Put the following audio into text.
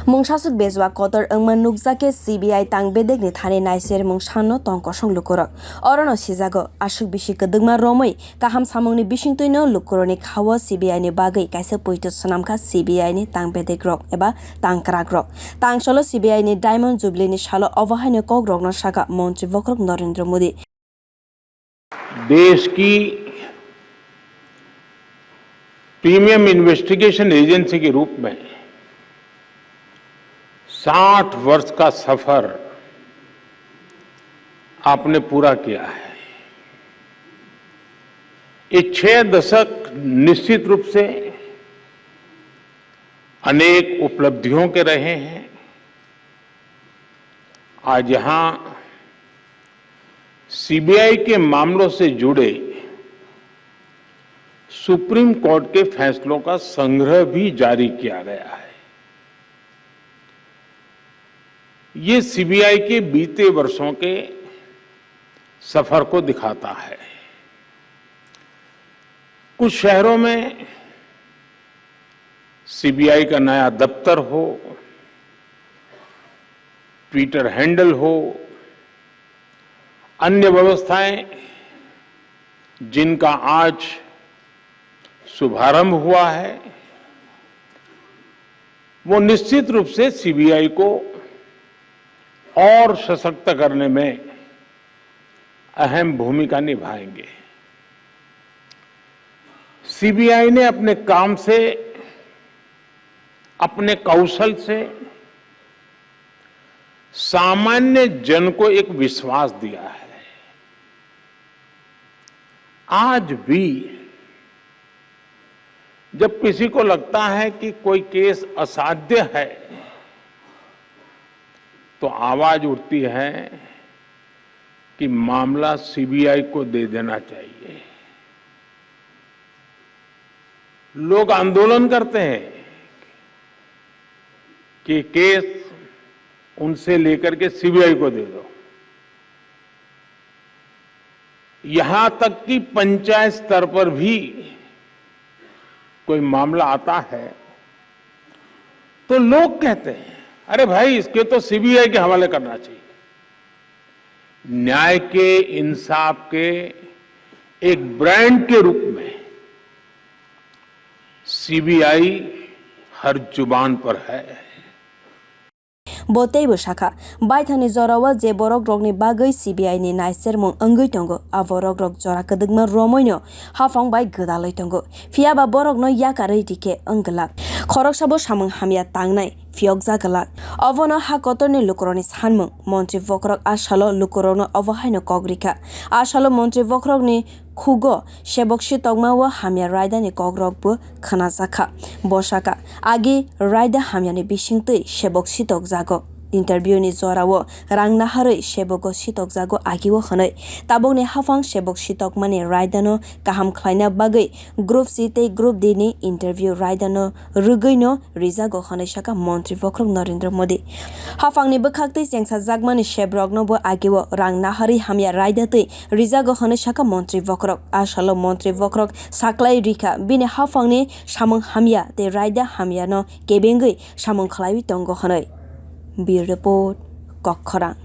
Mungsasuk bezwa kotor engman nukjake CBI tangbedek ni thani naisir mungsano tongkosong lukurok. Orono sijago asuk bisi kedengma romoi kaham samungni bisingtuino lukuroni khawo CBI ni bagai kaisa poito sonamkha CBI ni tangbedek rok eba tangkrak rok. Tangsolo CBI ni Diamond Jubilee ni shalo अवहान्य कॉग्रोग न शाखा मंत्री वक्रक नरेंद्र मोदी देश की premium investigation agency के रूप में 60 वर्ष का सफर आपने पूरा किया है। ये 6 दशक निश्चित रूप से अनेक उपलब्धियों के रहे हैं। आज यहां सीबीआई के मामलों से जुड़े सुप्रीम कोर्ट के फैसलों का संग्रह भी जारी किया गया है। ये सीबीआई के बीते वर्षों के सफर को दिखाता है। कुछ शहरों में सीबीआई का नया दफ्तर हो, ट्विटर हैंडल हो, अन्य व्यवस्थाएं जिनका आज शुभारंभ हुआ है, वो निश्चित रूप से सीबीआई को और सशक्त करने में अहम भूमिका निभाएंगे। सीबीआई ने अपने काम से, अपने कौशल से सामान्य जन को एक विश्वास दिया है। आज भी जब किसी को लगता है कि कोई केस असाध्य है तो आवाज उठती है कि मामला सीबीआई को दे देना चाहिए। लोग आंदोलन करते हैं कि केस उनसे लेकर के सीबीआई को दे दो। यहां तक कि पंचायत स्तर पर भी कोई मामला आता है तो लोग कहते हैं, अरे भाई इसके तो सीबीआई के हवाले करना चाहिए। न्याय के, इंसाफ के एक ब्रांड के रूप में सीबीआई हर जुबान पर है। Botei Bushaka, Baitani Zorawa, Zeborok Rogni Bagai, CBI ni Nicer Mong Unguitongo, Avorok Rog Zorakadugma Romoino, Hafong by Gudalitongo, Fiaba Borok no Yakaritike, Ungalak, Korokshabo Shamong Hamia Tangnai, Fiok Zagalak, Avono Hakotoni Lukronis Hanmung, Monty Vokrok Ashalo Lukrono Ovahino Kogrika, Ashalo Monty Vokrogni. Kugo, Shebokshi Togmawa Hamia Rida ni Kogrokbu, Kanazaka, Boshaka, Agi Rida Hamiani Bishingti, Shebokshi Togzago. Interview ni Zorawo, Rang Nahari, Shebogo Shitokzago, Agiwo Hane, Taboni Hafang Shebok Shitokmani, Ridano, Kaham Kleiner Bagay, Group City, Group Dini, Interview Ridano, Rugino, Rizago Haneshaka, Montri Vokrok Narendra Modi. Hafang ni Bukakti, Sangsa Zagmani, Shebrognobo, Agiwo, Rang Nahari, Hamia Ridati, Rizago Haneshaka, Montri Vokrok, Ashalo Montri Vokrok, Saklai Rika, Bini Hafangni, Shamong Hamia, the Rida Hamiano, Kebengi, Shamong Klai Tongo Hane. Be report, Kokora.